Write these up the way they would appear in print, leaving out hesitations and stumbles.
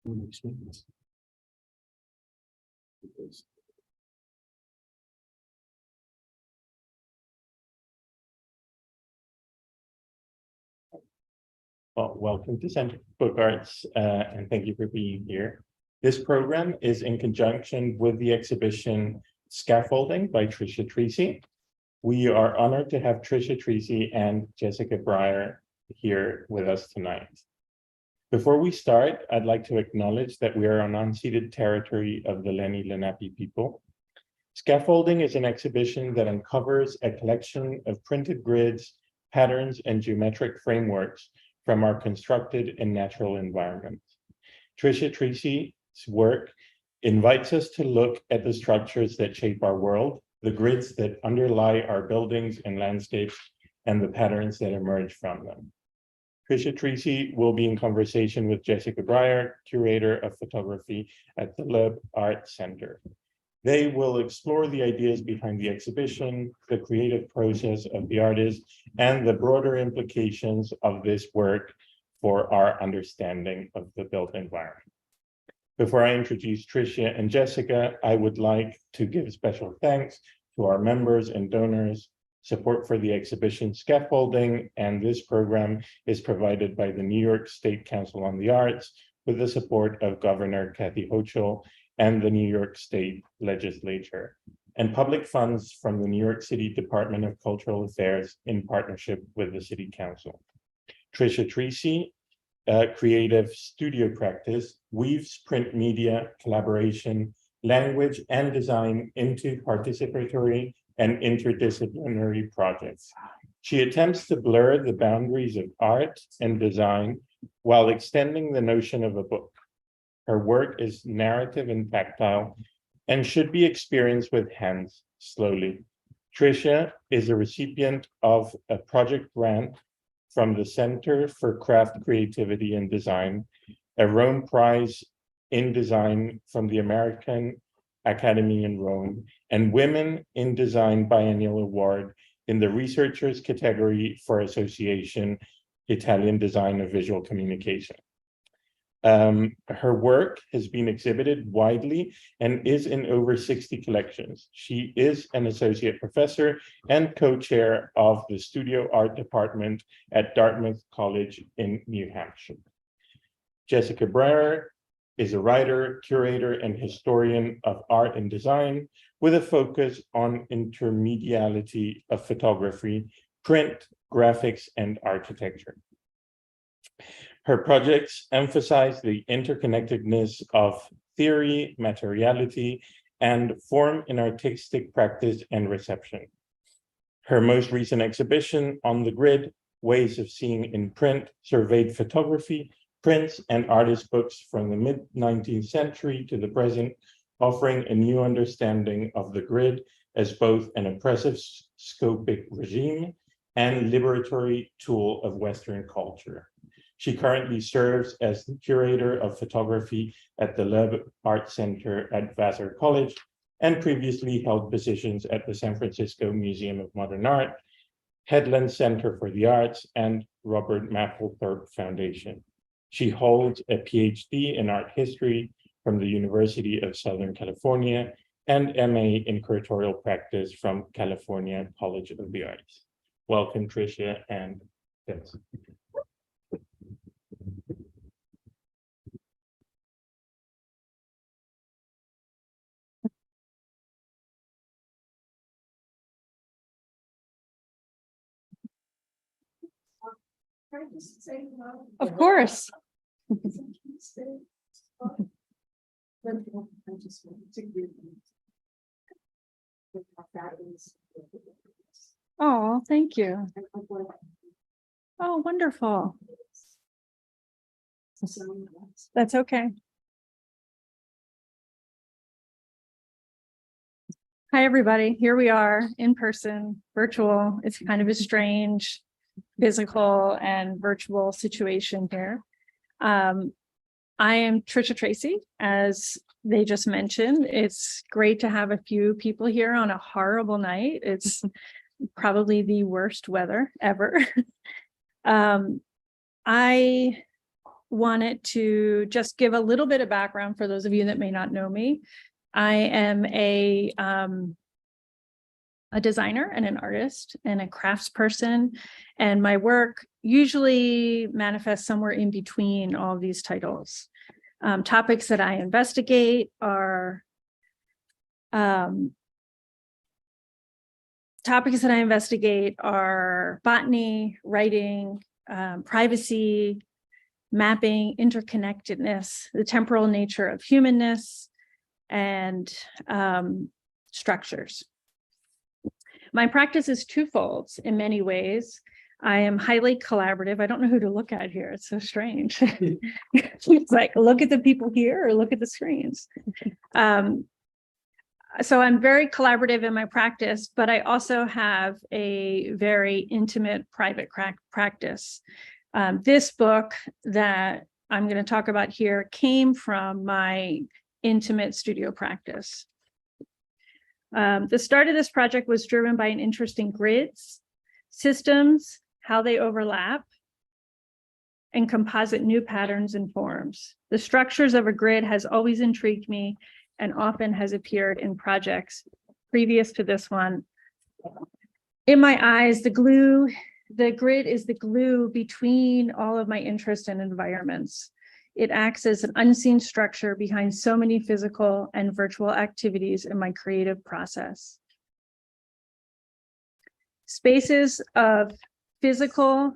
Well, welcome to Center for Book Arts, and thank you for being here. This program is in conjunction with the exhibition Scaffolding by Tricia Treacy. We are honored to have Tricia Treacy and Jessica Brier here with us tonight. Before we start, I'd like to acknowledge that we are on unceded territory of the Lenni Lenape people. Scaffolding is an exhibition that uncovers a collection of printed grids, patterns, and geometric frameworks from our constructed and natural environment. Tricia Treacy's work invites us to look at the structures that shape our world, the grids that underlie our buildings and landscapes, and the patterns that emerge from them. Tricia Treacy will be in conversation with Jessica Brier, curator of photography at the Loeb Art Center. They will explore the ideas behind the exhibition, the creative process of the artist, and the broader implications of this work for our understanding of the built environment. Before I introduce Tricia and Jessica, I would like to give special thanks to our members and donors. Support for the exhibition Scaffolding and this program is provided by the New York State Council on the Arts with the support of Governor Kathy Hochul and the New York State Legislature, and public funds from the New York City Department of Cultural Affairs in partnership with the City Council. Tricia Treacy, creative studio practice, weaves print media, collaboration, language, and design into participatory and interdisciplinary projects. She attempts to blur the boundaries of art and design while extending the notion of a book. Her work is narrative and tactile and should be experienced with hands slowly. Tricia is a recipient of a project grant from the Center for Craft, Creativity, and Design, a Rome Prize in Design from the American Academy in Rome, and Women in Design Biennial Award in the Researchers category for Association Italian Design of Visual Communication. Her work has been exhibited widely and is in over 60 collections. She is an associate professor and co-chair of the Studio Art Department at Dartmouth College in New Hampshire. Jessica Brier is a writer, curator, and historian of art and design with a focus on intermediality of photography, print, graphics, and architecture. Her projects emphasize the interconnectedness of theory, materiality, and form in artistic practice and reception. Her most recent exhibition, On the Grid, Ways of Seeing in Print, surveyed photography, prints, and artist books from the mid-19th century to the present, offering a new understanding of the grid as both an oppressive scopic regime and liberatory tool of Western culture. She currently serves as the curator of photography at the Loeb Art Center at Vassar College and previously held positions at the San Francisco Museum of Modern Art, Headland Center for the Arts, and Robert Mapplethorpe Foundation. She holds a PhD in art history from the University of Southern California and MA in curatorial practice from California College of the Arts. Welcome, Tricia and Jessica. Of course. Oh, thank you. Oh, wonderful. That's okay. Hi, everybody. Here we are in person, virtual. It's kind of a strange physical and virtual situation here. I am Tricia Treacy, as they just mentioned. It's great to have a few people here on a horrible night. It's probably the worst weather ever. I wanted to just give a little bit of background for those of you that may not know me. I am a designer and an artist and a craftsperson, and my work usually manifests somewhere in between all of these titles. Topics that I investigate are botany, writing, privacy, mapping, interconnectedness, the temporal nature of humanness, and structures. My practice is twofold in many ways. I am highly collaborative. I don't know who to look at here. It's so strange. It's like, look at the people here or look at the screens. So I'm very collaborative in my practice, but I also have a very intimate private practice. This book that I'm going to talk about here came from my intimate studio practice. The start of this project was driven by an interest in grids, systems, how they overlap, and composite new patterns and forms. The structures of a grid has always intrigued me and often has appeared in projects previous to this one. In my eyes, the grid is the glue between all of my interests and environments. It acts as an unseen structure behind so many physical and virtual activities in my creative process. Spaces of physical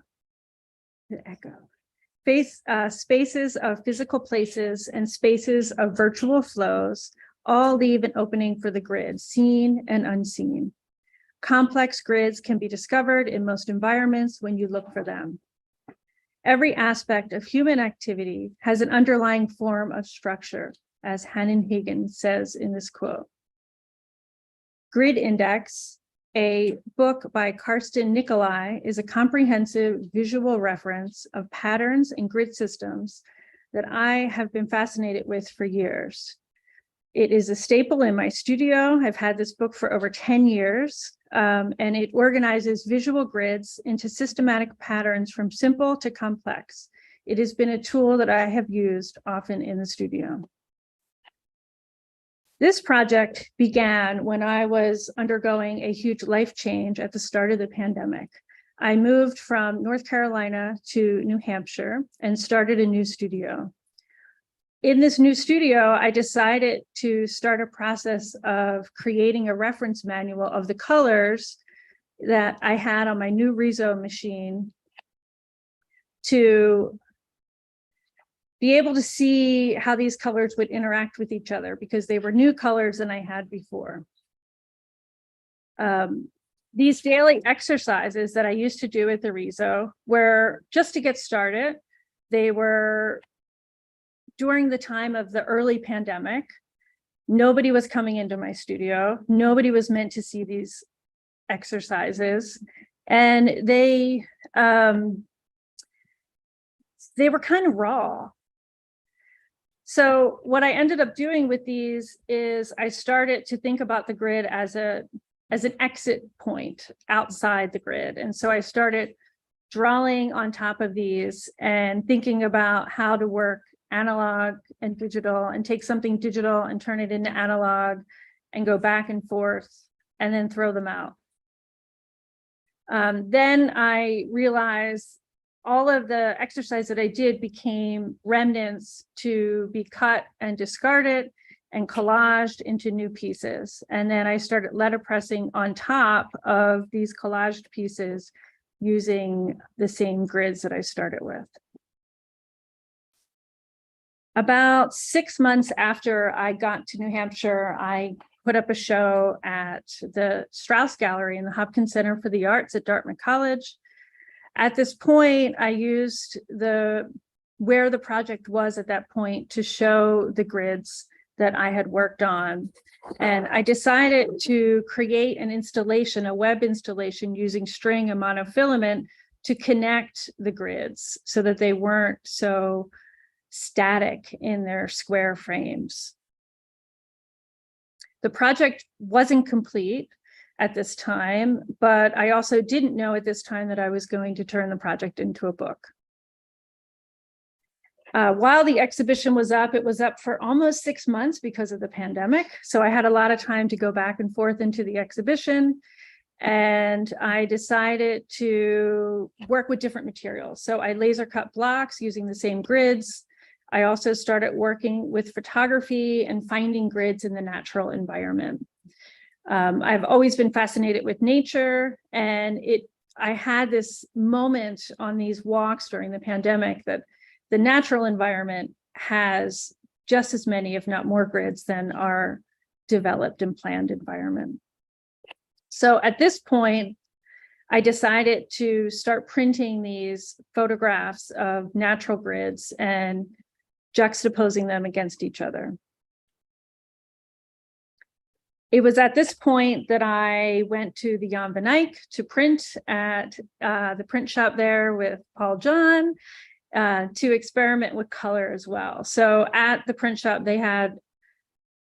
places and spaces of virtual flows all leave an opening for the grid, seen and unseen. Complex grids can be discovered in most environments when you look for them. Every aspect of human activity has an underlying form of structure, as Hannon Hagen says in this quote. Grid Index, a book by Karsten Nicolai, is a comprehensive visual reference of patterns and grid systems that I have been fascinated with for years. It is a staple in my studio. I've had this book for over 10 years, and it organizes visual grids into systematic patterns from simple to complex. It has been a tool that I have used often in the studio. This project began when I was undergoing a huge life change at the start of the pandemic. I moved from North Carolina to New Hampshire and started a new studio. In this new studio, I decided to start a process of creating a reference manual of the colors that I had on my new Riso machine to be able to see how these colors would interact with each other, because they were new colors than I had before. These daily exercises that I used to do at the Riso were just to get started. They were during the time of the early pandemic. Nobody was coming into my studio. Nobody was meant to see these exercises. And they were kind of raw. So what I ended up doing with these is I started to think about the grid as an exit point outside the grid. And so I started drawing on top of these and thinking about how to work analog and digital, and take something digital and turn it into analog and go back and forth and then throw them out. Then I realized all of the exercise that I did became remnants to be cut and discarded and collaged into new pieces. And then I started letterpressing on top of these collaged pieces using the same grids that I started with. About 6 months after I got to New Hampshire, I put up a show at the Strauss Gallery in the Hopkins Center for the Arts at Dartmouth College. At this point, I used where the project was at that point to show the grids that I had worked on. And I decided to create an installation, a web installation using string and monofilament to connect the grids so that they weren't so static in their square frames. The project wasn't complete at this time, but I also didn't know at this time that I was going to turn the project into a book. While the exhibition was up, it was up for almost 6 months because of the pandemic. So I had a lot of time to go back and forth into the exhibition. And I decided to work with different materials. So I laser cut blocks using the same grids. I also started working with photography and finding grids in the natural environment. I've always been fascinated with nature, and I had this moment on these walks during the pandemic that the natural environment has just as many, if not more, grids than our developed and planned environment. So at this point, I decided to start printing these photographs of natural grids and juxtaposing them against each other. It was at this point that I went to the Jan van Eyck to print at the print shop there with Paul John to experiment with color as well. So at the print shop, they had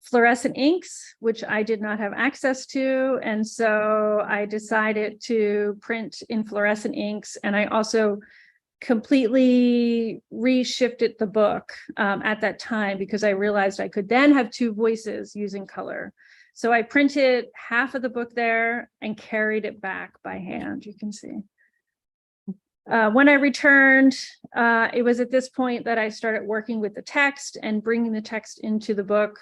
fluorescent inks, which I did not have access to. And so I decided to print in fluorescent inks. And I also completely reshifted the book at that time because I realized I could then have two voices using color. So I printed half of the book there and carried it back by hand, you can see. When I returned, it was at this point that I started working with the text and bringing the text into the book.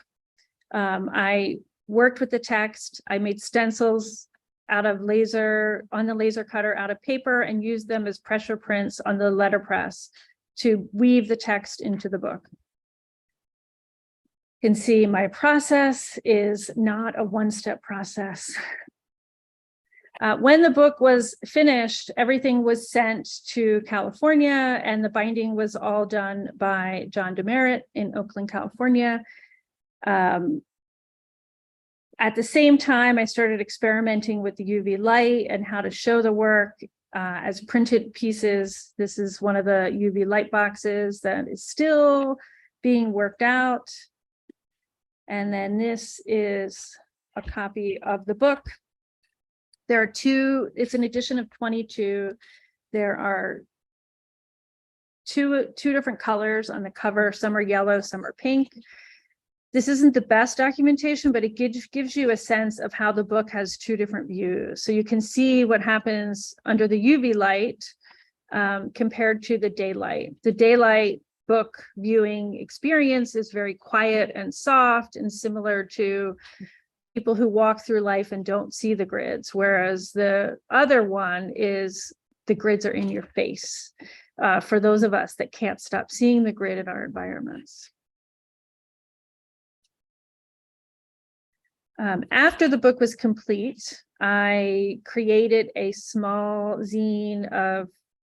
I worked with the text. I made stencils out of on the laser cutter out of paper and used them as pressure prints on the letterpress to weave the text into the book. You can see my process is not a one-step process. When the book was finished, everything was sent to California, and the binding was all done by John Demerit in Oakland, California. At the same time, I started experimenting with the UV light and how to show the work as printed pieces. This is one of the UV light boxes that is still being worked out. And then this is a copy of the book. There are it's an edition of 22. There are two different colors on the cover. Some are yellow, some are pink. This isn't the best documentation, but it gives you a sense of how the book has two different views. So you can see what happens under the UV light compared to the daylight. The daylight book viewing experience is very quiet and soft and similar to people who walk through life and don't see the grids, whereas the other one is the grids are in your face for those of us that can't stop seeing the grid in our environments. After the book was complete, I created a small zine of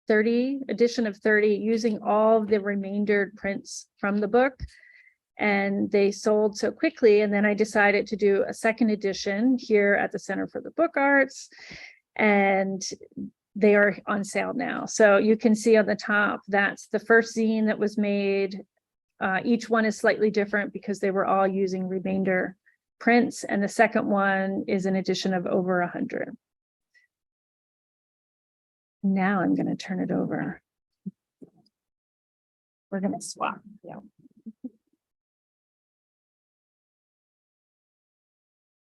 edition of 30, using all of the remaindered prints from the book. And they sold so quickly. And then I decided to do a second edition here at the Center for the Book Arts. And they are on sale now. So you can see on the top, that's the first zine that was made. Each one is slightly different because they were all using remainder prints. And the second one is an edition of over 100. Now I'm going to turn it over. We're going to swap. Yeah.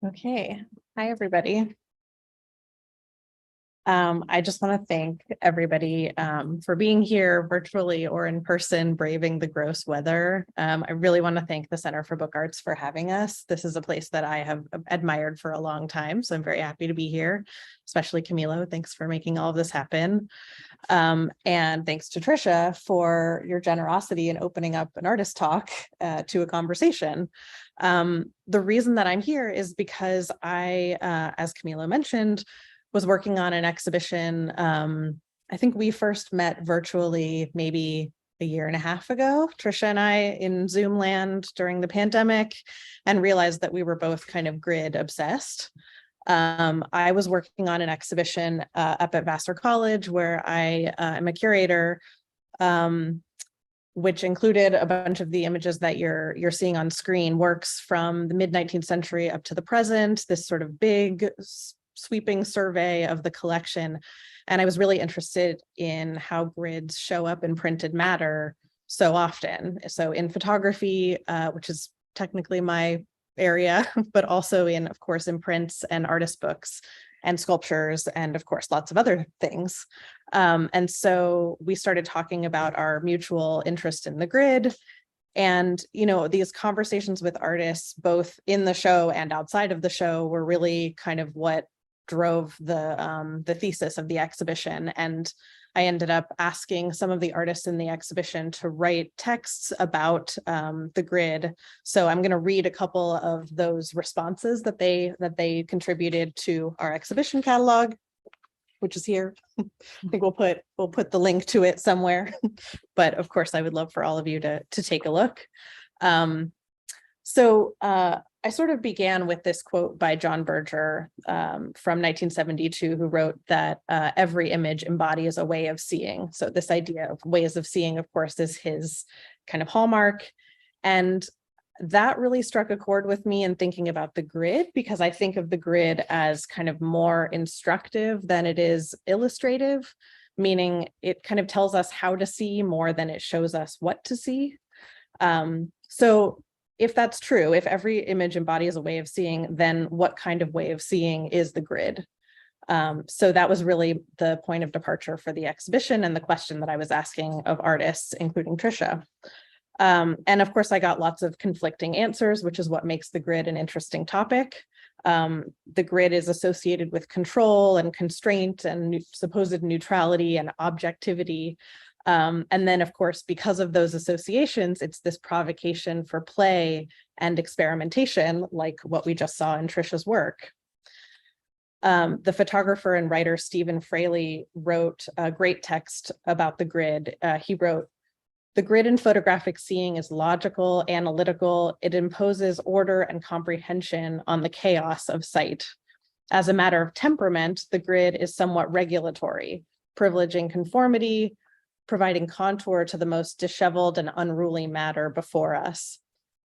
Okay. Hi, everybody. I just want to thank everybody for being here virtually or in person, braving the gross weather. I really want to thank the Center for Book Arts for having us. This is a place that I have admired for a long time, so I'm very happy to be here, especially Camilo. Thanks for making all of this happen. And thanks to Tricia for your generosity in opening up an artist talk to a conversation. The reason that I'm here is because I, as Camilo mentioned, was working on an exhibition. I think we first met virtually maybe a year and a half ago, Tricia and I, in Zoom land during the pandemic, and realized that we were both kind of grid obsessed. I was working on an exhibition up at Vassar College where I am a curator, which included a bunch of the images that you're seeing on screen, works from the mid-19th century up to the present, this sort of big sweeping survey of the collection. And I was really interested in how grids show up in printed matter so often. So in photography, which is technically my area, but also in, of course, in prints and artist books and sculptures, and of course, lots of other things. And so we started talking about our mutual interest in the grid. And, you know, these conversations with artists, both in the show and outside of the show, were really kind of what drove the thesis of the exhibition. And I ended up asking some of the artists in the exhibition to write texts about the grid. So I'm going to read a couple of those responses that they contributed to our exhibition catalog, which is here. I think we'll put the link to it somewhere. But of course, I would love for all of you to take a look. I sort of began with this quote by John Berger from 1972, who wrote that every image embodies a way of seeing. So this idea of ways of seeing, of course, is his kind of hallmark. And that really struck a chord with me in thinking about the grid, because I think of the grid as kind of more instructive than it is illustrative, meaning it kind of tells us how to see more than it shows us what to see. So if that's true, if every image embodies a way of seeing, then what kind of way of seeing is the grid? So that was really the point of departure for the exhibition and the question that I was asking of artists, including Tricia. And of course, I got lots of conflicting answers, which is what makes the grid an interesting topic. The grid is associated with control and constraint and supposed neutrality and objectivity. And then, of course, because of those associations, it's this provocation for play and experimentation, like what we just saw in Tricia's work. The photographer and writer Stephen Fraley wrote a great text about the grid. He wrote, "The grid in photographic seeing is logical, analytical. It imposes order and comprehension on the chaos of sight. As a matter of temperament, the grid is somewhat regulatory, privileging conformity, providing contour to the most disheveled and unruly matter before us."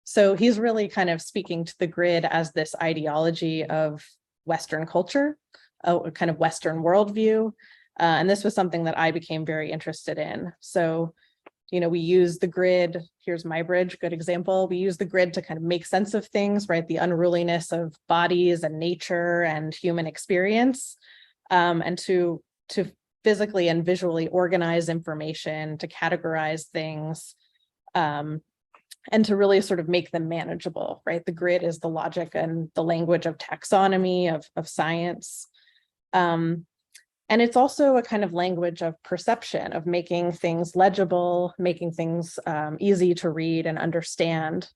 So he's really kind of speaking to the grid as this ideology of Western culture, a kind of Western worldview. And this was something that I became very interested in. So, you know, we use the grid, here's my bridge, good example. We use the grid to kind of make sense of things, right? The unruliness of bodies and nature and human experience, and to physically and visually organize information, to categorize things, and to really sort of make them manageable, right? The grid is the logic and the language of taxonomy, of science. And it's also a kind of language of perception, of making things legible, making things easy to read and understand.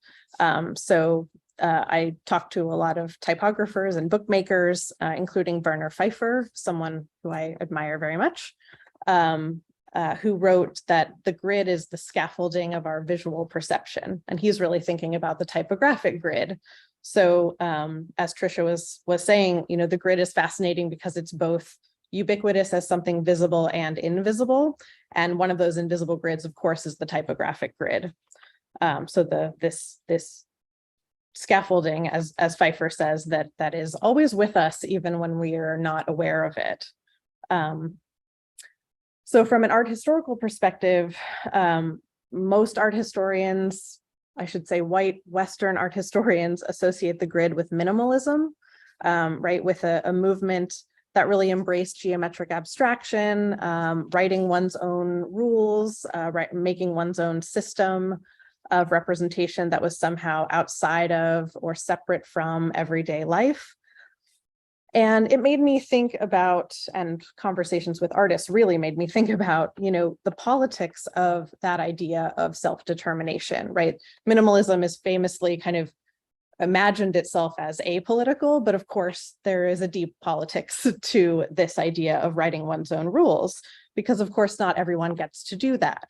I talked to a lot of typographers and bookmakers, including Werner Pfeiffer, someone who I admire very much, who wrote that the grid is the scaffolding of our visual perception. And he's really thinking about the typographic grid. So as Tricia was saying, you know, the grid is fascinating because it's both ubiquitous as something visible and invisible. And one of those invisible grids, of course, is the typographic grid. This scaffolding, as Pfeiffer says, that is always with us, even when we are not aware of it. So from an art historical perspective, most art historians, I should say white Western art historians, associate the grid with minimalism, right? With a movement that really embraced geometric abstraction, writing one's own rules, making one's own system of representation that was somehow outside of or separate from everyday life. And it made me think about, and conversations with artists really made me think about, you know, the politics of that idea of self-determination, right? Minimalism is famously kind of imagined itself as apolitical, but of course there is a deep politics to this idea of writing one's own rules, because of course not everyone gets to do that.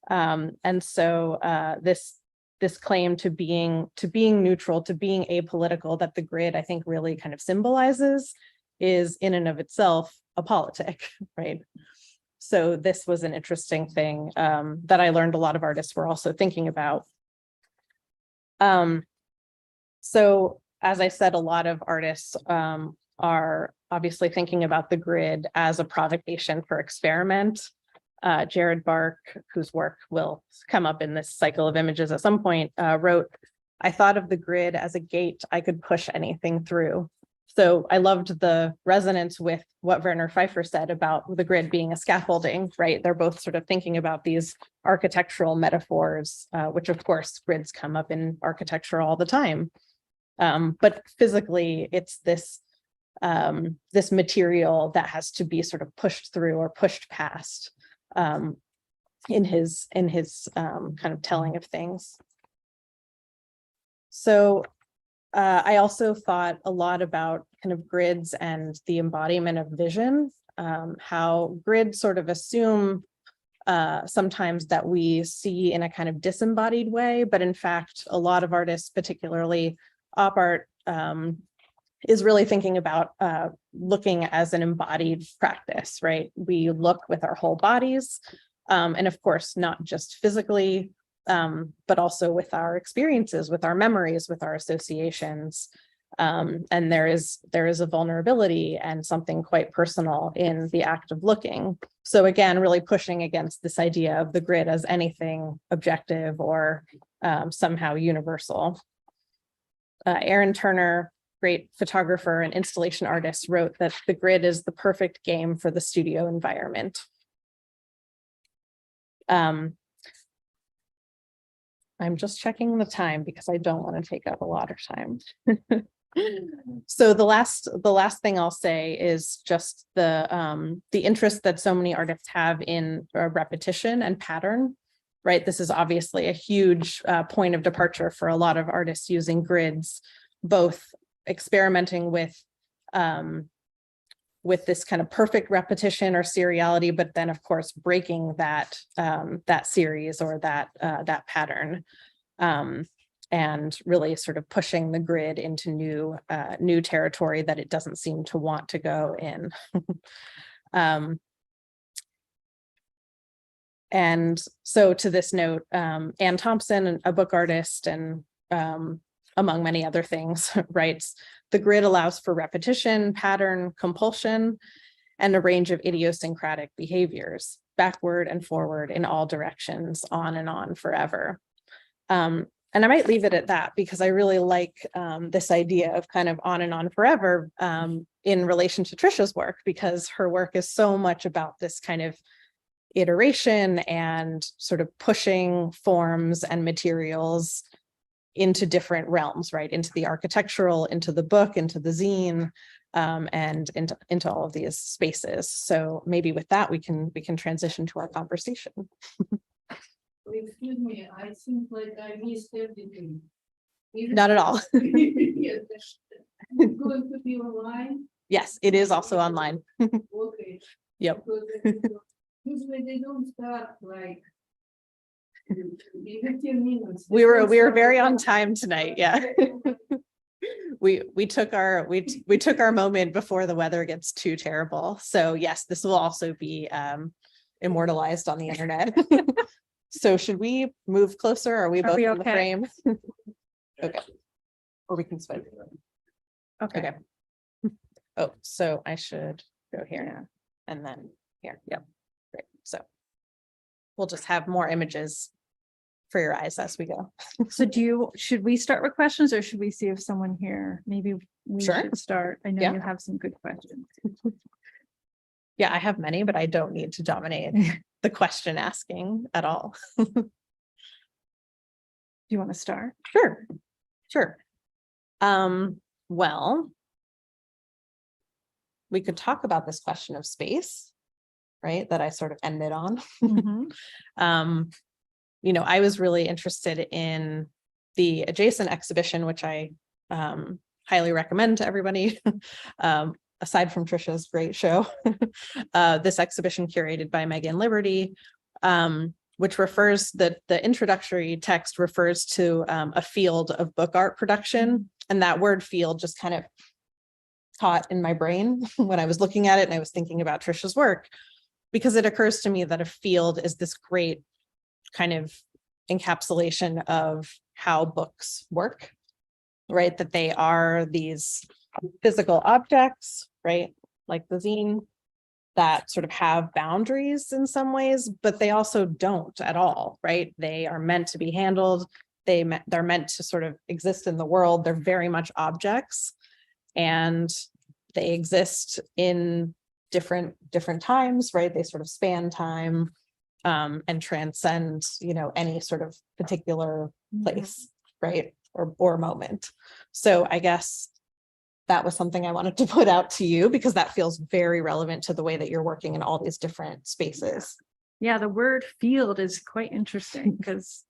And so this claim to being neutral, to being apolitical, that the grid, I think, really kind of symbolizes, is in and of itself a politic, right? So this was an interesting thing that I learned a lot of artists were also thinking about. So as I said, a lot of artists are obviously thinking about the grid as a provocation for experiment. Jared Bark, whose work will come up in this cycle of images at some point, wrote, "I thought of the grid as a gate I could push anything through." So I loved the resonance with what Werner Pfeiffer said about the grid being a scaffolding, right? They're both sort of thinking about these architectural metaphors, which of course grids come up in architecture all the time. But physically, it's this this material that has to be sort of pushed through or pushed past in his kind of telling of things. So I also thought a lot about kind of grids and the embodiment of vision, how grids sort of assume sometimes that we see in a kind of disembodied way, but in fact, a lot of artists, particularly op art, is really thinking about looking as an embodied practice, right? We look with our whole bodies, and of course, not just physically, but also with our experiences, with our memories, with our associations. And there is a vulnerability and something quite personal in the act of looking. So again, really pushing against this idea of the grid as anything objective or somehow universal. Aaron Turner, great photographer and installation artist, wrote that the grid is the perfect game for the studio environment. I'm just checking the time because I don't want to take up a lot of time. So the last thing I'll say is just the interest that so many artists have in repetition and pattern, right? This is obviously a huge point of departure for a lot of artists using grids, both experimenting with this kind of perfect repetition or seriality, but then of course breaking that that series or that pattern, and really sort of pushing the grid into new territory that it doesn't seem to want to go in. And so to this note, Anne Thompson, a book artist and among many other things, writes, "The grid allows for repetition, pattern, compulsion, and a range of idiosyncratic behaviors, backward and forward in all directions, on and on forever." And I might leave it at that because I really like this idea of kind of on and on forever in relation to Tricia's work, because her work is so much about this kind of iteration and sort of pushing forms and materials into different realms, right? Into the architectural, into the book, into the zine, and into all of these spaces. So maybe with that, we can transition to our conversation. Excuse me, I think like I missed everything. Not at all. Yes, it's going to be online. Yes, it is also online. Okay. Yep. Because usually they don't start like in 15 minutes. We were very on time tonight. Yeah. We took our moment before the weather gets too terrible. So yes, this will also be immortalized on the internet. So should we move closer? Are we both in the frame? Okay. Or we can switch. Okay. Oh, so I should go here now and then here. Yep. Great. So we'll just have more images for your eyes as we go. So should we start with questions or should we see if someone here, maybe we Sure. should start? I know Yeah. you have some good questions. Yeah, I have many, but I don't need to dominate the question asking at all. Do you want to start? Sure. Well, we could talk about this question of space, right? That I sort of ended on. Mhm. You know, I was really interested in the adjacent exhibition, which I highly recommend to everybody. Aside from Tricia's great show, this exhibition curated by Megan Liberty, which refers the introductory text refers to a field of book art production. And that word field just kind of caught in my brain when I was looking at it and I was thinking about Tricia's work, because it occurs to me that a field is this great kind of encapsulation of how books work, right? That they are these physical objects, right? Like the zine, that sort of have boundaries in some ways, but they also don't at all, right? They are meant to be handled. They're meant to sort of exist in the world. They're very much objects, and they exist in different times, right? They sort of span time, and transcend, any sort of particular place, right? Or moment. So I guess that was something I wanted to put out to you, because that feels very relevant to the way that you're working in all these different spaces. Yeah, the word field is quite interesting because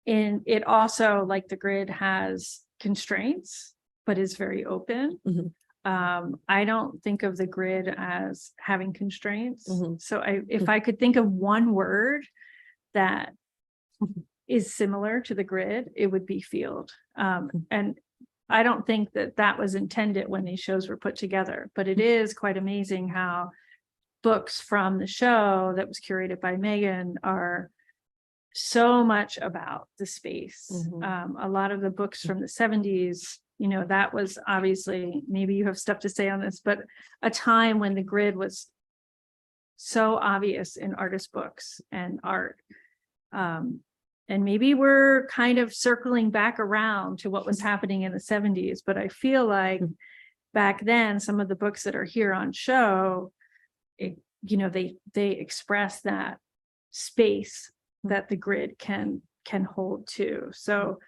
it also, like the grid, has constraints, but is very open. I don't think of the grid as having constraints. So if I could think of one word that is similar to the grid, it would be field. And I don't think that was intended when these shows were put together, but it is quite amazing how books from the show that was curated by Megan are so much about the space. A lot of the books from the 70s, that was obviously, maybe you have stuff to say on this, but a time when the grid was so obvious in artist books and art. And maybe we're kind of circling back around to what was happening in the 70s, but I feel like back then, some of the books that are here on show, they express that space that the grid can hold too. So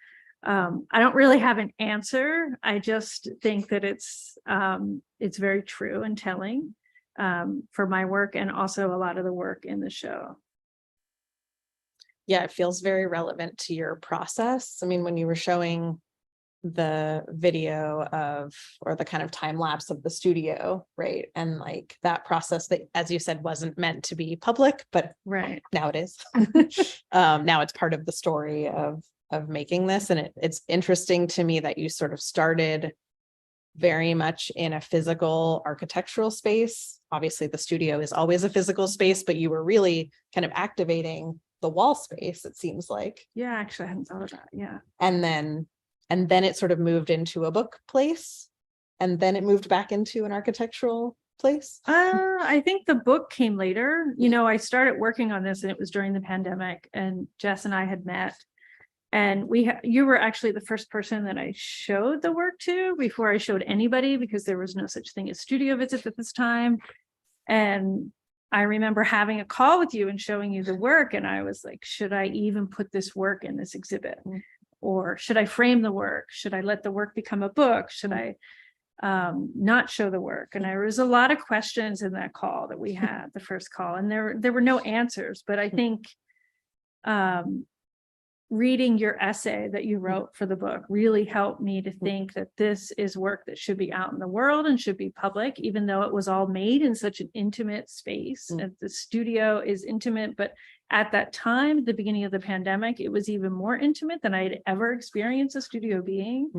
I don't really have an answer. I just think that it's very true and telling for my work, and also a lot of the work in the show. Yeah, it feels very relevant to your process. I mean, when you were showing the video or the kind of time lapse of the studio, right? And like that process that, as you said, wasn't meant to be public, but right now it is. Now it's part of the story of making this. And it's interesting to me that you sort of started very much in a physical architectural space. Obviously the studio is always a physical space, but you were really kind of activating the wall space, it seems like. Yeah, actually I hadn't thought of that. Yeah. And then it sort of moved into a book place, and then it moved back into an architectural place. I think the book came later. I started working on this and it was during the pandemic, and Jess and I had met, and you were actually the first person that I showed the work to before I showed anybody, because there was no such thing as studio visits at this time. And I remember having a call with you and showing you the work, and I was like, should I even put this work in this exhibit? Or should I frame the work? Should I let the work become a book? Should I not show the work? And there was a lot of questions in that call that we had, the first call, and there were no answers. But I think reading your essay that you wrote for the book really helped me to think that this is work that should be out in the world and should be public, even though it was all made in such an intimate space. And the studio is intimate, but at that time, at the beginning of the pandemic, it was even more intimate than I had ever experienced a studio being.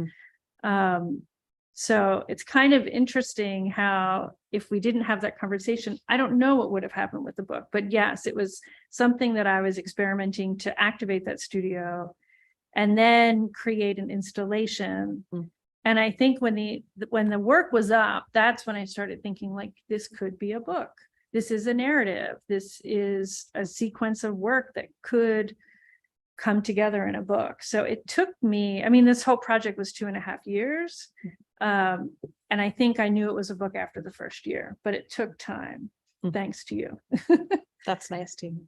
So it's kind of interesting how, if we didn't have that conversation, I don't know what would have happened with the book. But yes, it was something that I was experimenting to activate that studio and then create an installation. And I think when the work was up, that's when I started thinking, like, this could be a book. This is a narrative. This is a sequence of work that could come together in a book. So it took me, this whole project was 2.5 years. And I think I knew it was a book after the first year, but it took time, thanks to you. That's nice too.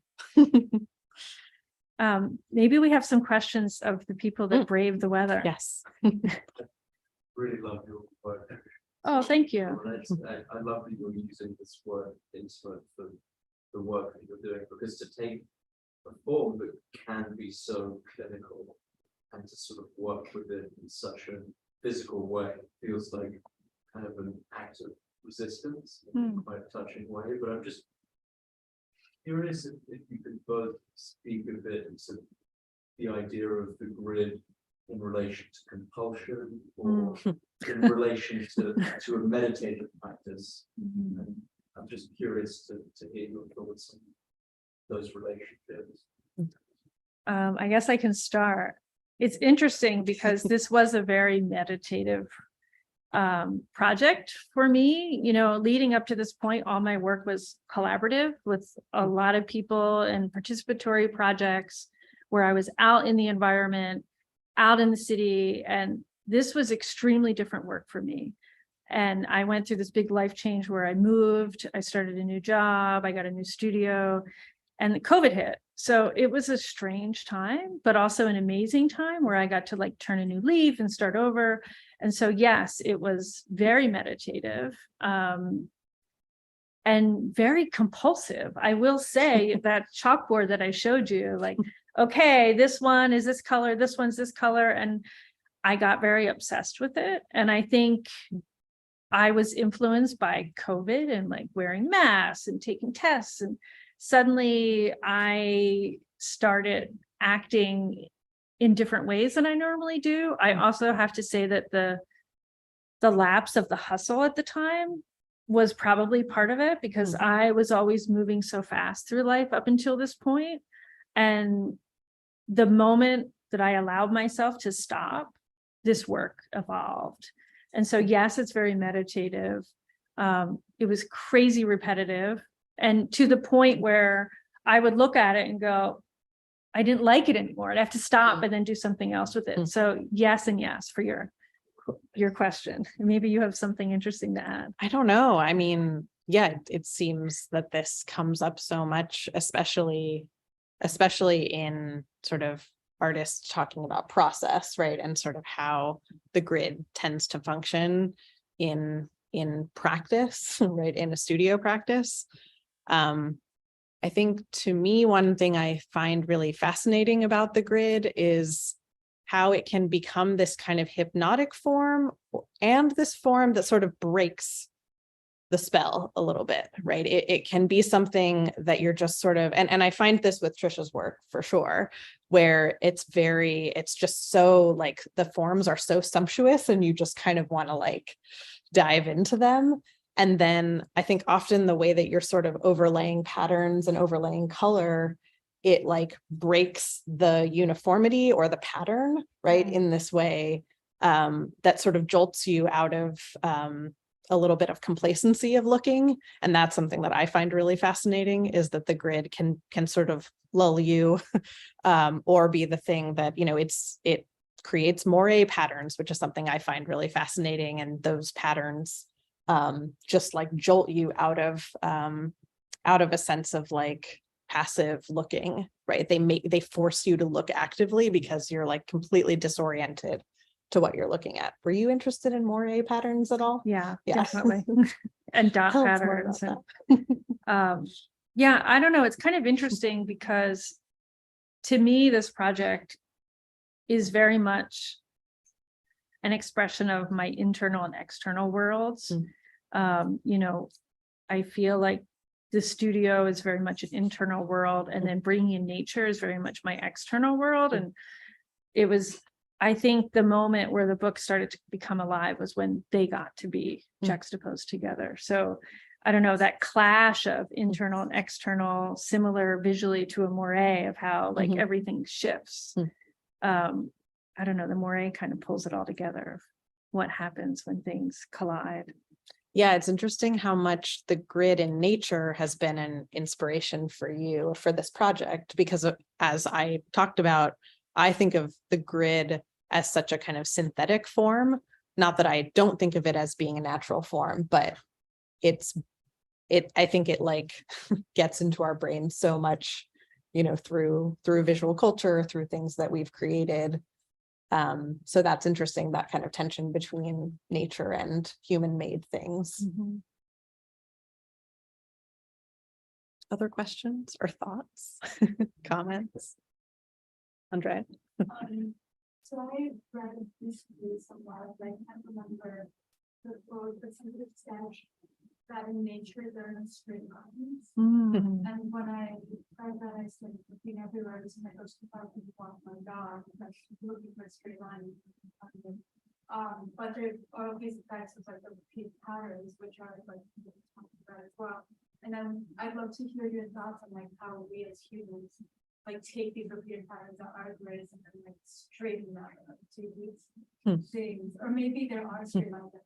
Maybe we have some questions of the people that braved the weather. Yes. Really love your work. Oh, thank you. I love that you're using this word intimate for the work that you're doing, because to take a form that can be so clinical and to sort of work with it in such a physical way feels like kind of an act of resistance in quite a touching way. But I'm just curious if you could both speak a bit into the idea of the grid in relation to compulsion, or in relation to a meditative practice. And I'm just curious to hear your thoughts on those relationships. I guess I can start. It's interesting because this was a very meditative project for me. You know, leading up to this point, all my work was collaborative with a lot of people and participatory projects where I was out in the environment, out in the city, and this was extremely different work for me. And I went through this big life change where I moved, I started a new job, I got a new studio, and COVID hit. So it was a strange time, but also an amazing time where I got to like turn a new leaf and start over. And so, yes, it was very meditative, and very compulsive. I will say that chalkboard that I showed you, like, okay, this one is this color, this one's this color. And I got very obsessed with it. And I think I was influenced by COVID and like wearing masks and taking tests. And suddenly I started acting in different ways than I normally do. I also have to say that the lapse of the hustle at the time was probably part of it, because I was always moving so fast through life up until this point. And the moment that I allowed myself to stop, this work evolved. And so, yes, it's very meditative. It was crazy repetitive, and to the point where I would look at it and go, I didn't like it anymore. I'd have to stop and then do something else with it. So yes, and yes for your question. Maybe you have something interesting to add. I don't know. I mean, yeah, it seems that this comes up so much, especially in sort of artists talking about process, right? And sort of how the grid tends to function in practice, right? In a studio practice. I think to me, one thing I find really fascinating about the grid is how it can become this kind of hypnotic form, and this form that sort of breaks the spell a little bit, right? It can be something that you're just sort of, and I find this with Tricia's work for sure, where it's just so like the forms are so sumptuous and you just kind of want to like dive into them. And then I think often the way that you're sort of overlaying patterns and overlaying color, it like breaks the uniformity or the pattern, right? In this way, that sort of jolts you out of a little bit of complacency of looking. And that's something that I find really fascinating, is that the grid can sort of lull you, or be the thing that, you know, it creates moire patterns, which is something I find really fascinating. And those patterns just like jolt you out of a sense of like passive looking, right? They force you to look actively because you're like completely disoriented to what you're looking at. Were you interested in moire patterns at all? Yeah, Yeah. definitely. And dot Tell us more patterns. about And, yeah, I don't know. It's kind of interesting because to me, this project is very much an expression of my internal and external worlds. You know, I feel like the studio is very much an internal world, and then bringing in nature is very much my external world. And it was, I think, the moment where the book started to become alive was when they got to be juxtaposed together. So I don't know, that clash of internal and external, similar visually to a moire of how like everything shifts. I don't know, the moire kind of pulls it all together of what happens when things collide. Yeah, it's interesting how much the grid in nature has been an inspiration for you for this project, because as I talked about, I think of the grid as such a kind of synthetic form. Not that I don't think of it as being a natural form, but I think it like gets into our brains so much, you know, through visual culture, through things that we've created. So that's interesting, that kind of tension between nature and human-made things. Other questions or thoughts, comments? Andre? So I read this piece a lot, I can't remember the quote, but somebody said that in nature there are no straight lines. And when I read that, I said, looking everywhere is my first thought to walk my dog, that's looking for a straight line. But there are these effects of like the repeat patterns, which are like talking about as well. And then I'd love to hear your thoughts on like how we as humans like take these repeated patterns that are grids and then like straighten them to these things, or maybe there are straight lines that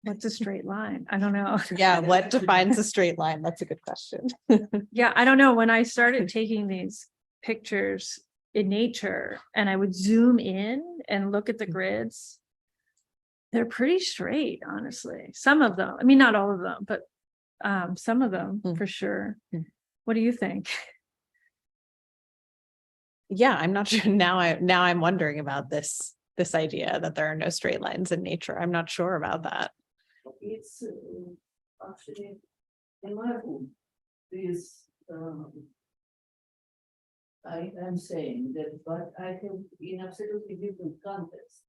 What's a straight line? I don't know. Yeah, what defines a straight line? That's a good question. Yeah, I don't know. When I started taking these pictures in nature and I would zoom in and look at the grids, they're pretty straight, honestly. Some of them, I mean, not all of them, but some of them for sure. What do you think? Yeah, I'm not sure. Now I'm wondering about this idea that there are no straight lines in nature. I'm not sure about that. It's actually, in my book, this, I am saying that, but I have in absolutely different context.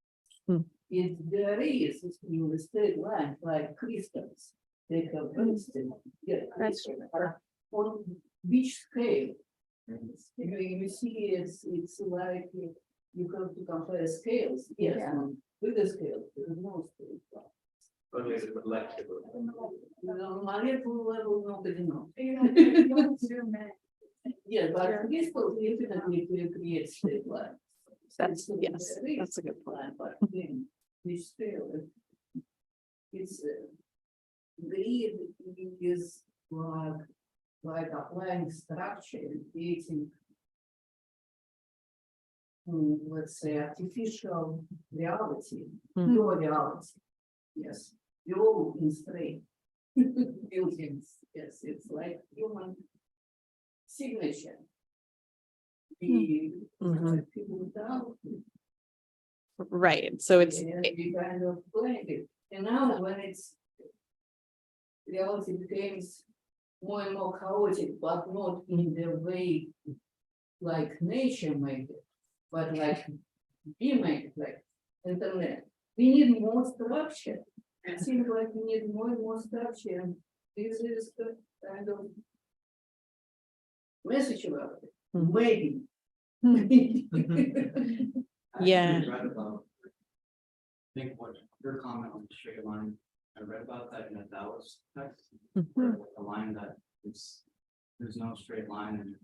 If there is in the straight line, like crystals, they have very straight, That's true. on which scale? You see, it's like you have to compare scales, yes, Yeah. on bigger scale, there is no straight line. Only at the molecular. Molecular level, nobody knows. You don't zoom in. Yeah, but this will definitely create straight line. That's a good point. Line, but then this scale, it's grid is like applying structure and creating, let's say, artificial reality, your reality. Yes, you all in straight buildings. Yes, it's like human signature. The people down. Right. So it's We kind of playing it. And now when it's reality becomes more and more chaotic, but not in the way like nature made it, but like we make it, like internet. We need more structure. It seems like we need more and more structure. And this is the kind of message about it. Maybe. Yeah. I read about, I think what your comment on the straight line, I read about that in a Dallas text, where a line that is, there's no straight line, and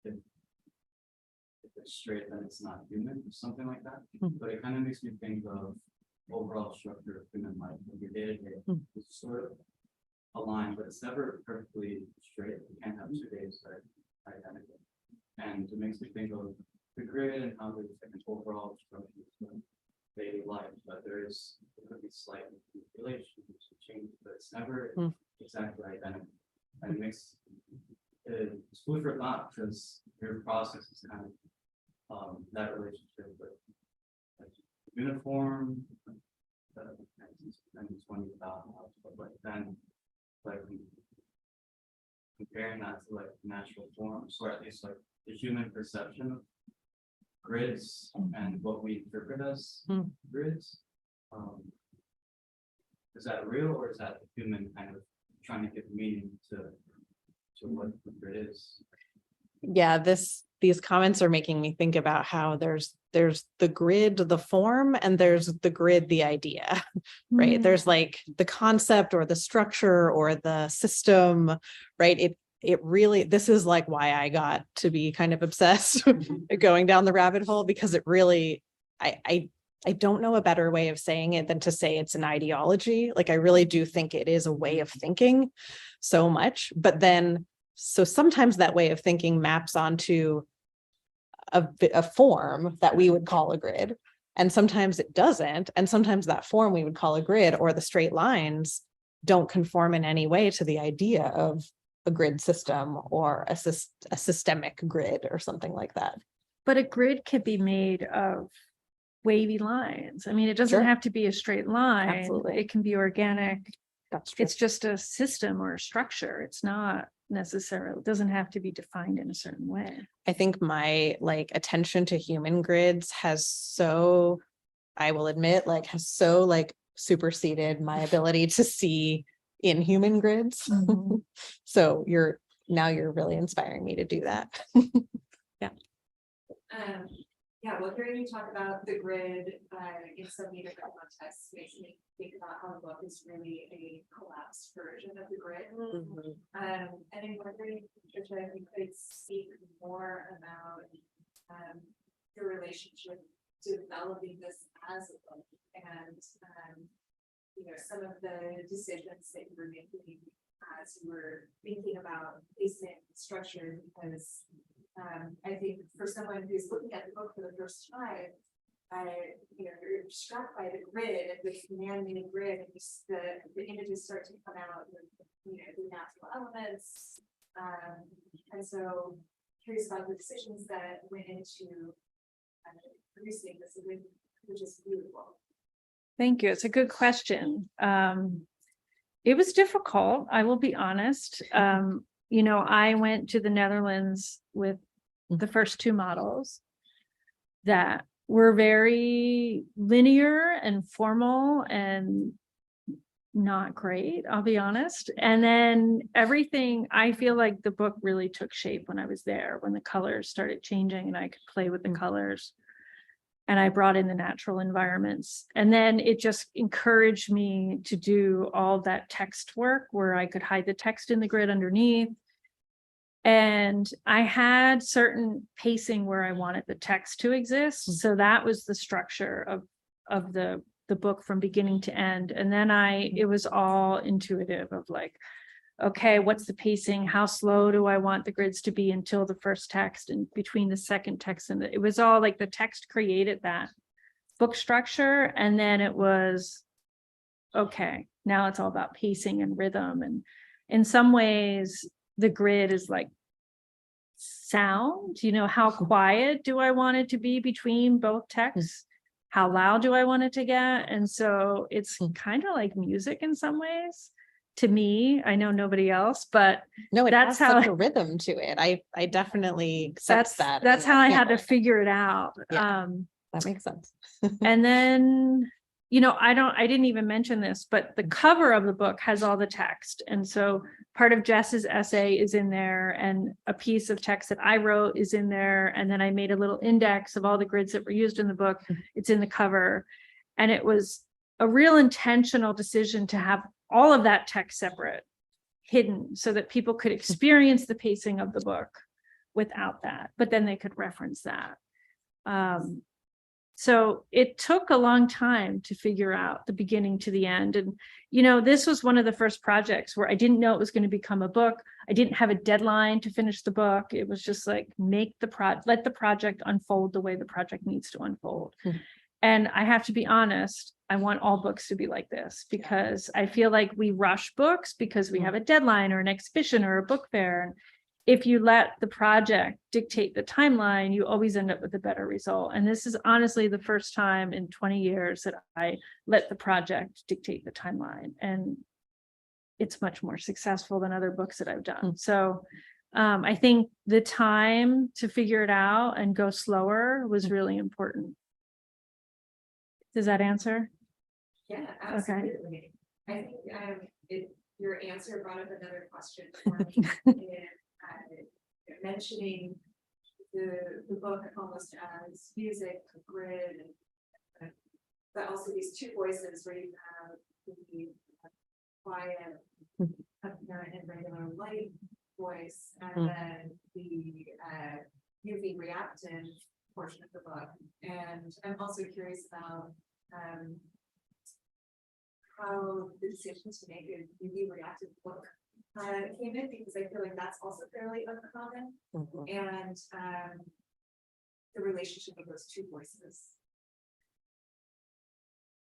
if it's straight, then it's not human, or something like that. But it kind of makes me think of overall structure of human life, like your day-to-day, it's sort of a line, but it's never perfectly straight. You can't have 2 days that are identical. And it makes me think of the grid and how there's like an overall structure of daily life, but there could be slight manipulations or change, but it's never exactly identical. And it makes it's food for thought, because your process is kind of that relationship with like, uniform, and it's one without, but like then like comparing that to like natural forms, or at least like the human perception of grids and what we interpret as grids. Is that real, or is that the human kind of trying to give meaning to what the grid is? Yeah, these comments are making me think about how there's the grid, the form, and there's the grid, the idea, right? There's like the concept or the structure or the system, right? It really, this is like why I got to be kind of obsessed going down the rabbit hole, because it really, I don't know a better way of saying it than to say it's an ideology. Like I really do think it is a way of thinking so much, but then, so sometimes that way of thinking maps onto a form that we would call a grid, and sometimes it doesn't, and sometimes that form we would call a grid, or the straight lines don't conform in any way to the idea of a grid system or a systemic grid or something like that. But a grid can be made of wavy lines. I mean, it doesn't Sure. have to be a straight line. Absolutely. It can be organic. That's true. It's just a system or a structure. It's not necessarily, it doesn't have to be defined in a certain way. I think my like attention to human grids has so, I will admit, like has so like superseded my ability to see in human grids. So you're really inspiring me to do that. Yeah, well, hearing you talk about the grid in so many different contexts makes me think about how the book is really a collapsed version of the grid. And I'm wondering, Tricia, if you could speak more about your relationship to developing this as a book, and you know, some of the decisions that you were making as you were thinking about placing structure, because I think for someone who's looking at the book for the first time, you know, you're struck by the grid, this man-made grid, and just the images start to come out with, you know, the natural elements. And so curious about the decisions that went into producing this, which is beautiful. Thank you. It's a good question. It was difficult, I will be honest. You know, I went to the Netherlands with the first two models that were very linear and formal and not great, I'll be honest. And then everything, I feel like the book really took shape when I was there, when the colors started changing and I could play with the colors. And I brought in the natural environments. And then it just encouraged me to do all that text work where I could hide the text in the grid underneath. And I had certain pacing where I wanted the text to exist. So that was the structure of the book from beginning to end. And then it was all intuitive of like, okay, what's the pacing? How slow do I want the grids to be until the first text and between the second text? And it was all like the text created that book structure. And then it was, okay, now it's all about pacing and rhythm. And in some ways, the grid is like sound, you know, how quiet do I want it to be between both texts? How loud do I want it to get? And so it's kind of like music in some ways. To me, I know nobody else, but No, it that's has how such a rhythm to it. I definitely sense that. that's how I had to figure it out. Yeah. That makes sense. And then, you know, I didn't even mention this, but the cover of the book has all the text. And so part of Jess's essay is in there and a piece of text that I wrote is in there. And then I made a little index of all the grids that were used in the book. It's in the cover. And it was a real intentional decision to have all of that text separate, hidden, so that people could experience the pacing of the book without that, but then they could reference that. So it took a long time to figure out the beginning to the end. And, you know, this was one of the first projects where I didn't know it was going to become a book. I didn't have a deadline to finish the book. It was just like, let the project unfold the way the project needs to unfold. And I have to be honest, I want all books to be like this, because I feel like we rush books because we have a deadline or an exhibition or a book fair. If you let the project dictate the timeline, you always end up with a better result. And this is honestly the first time in 20 years that I let the project dictate the timeline. And it's much more successful than other books that I've done. So I think the time to figure it out and go slower was really important. Does that answer? Yeah, absolutely. I think your answer brought up another question for me. Mentioning the book almost as music, grid, but also these two voices where you have the quiet, apparent and regular light voice, and then the UV reactive portion of the book. And I'm also curious about how the decision to make a UV reactive book came in, because I feel like that's also fairly uncommon. And the relationship of those two voices.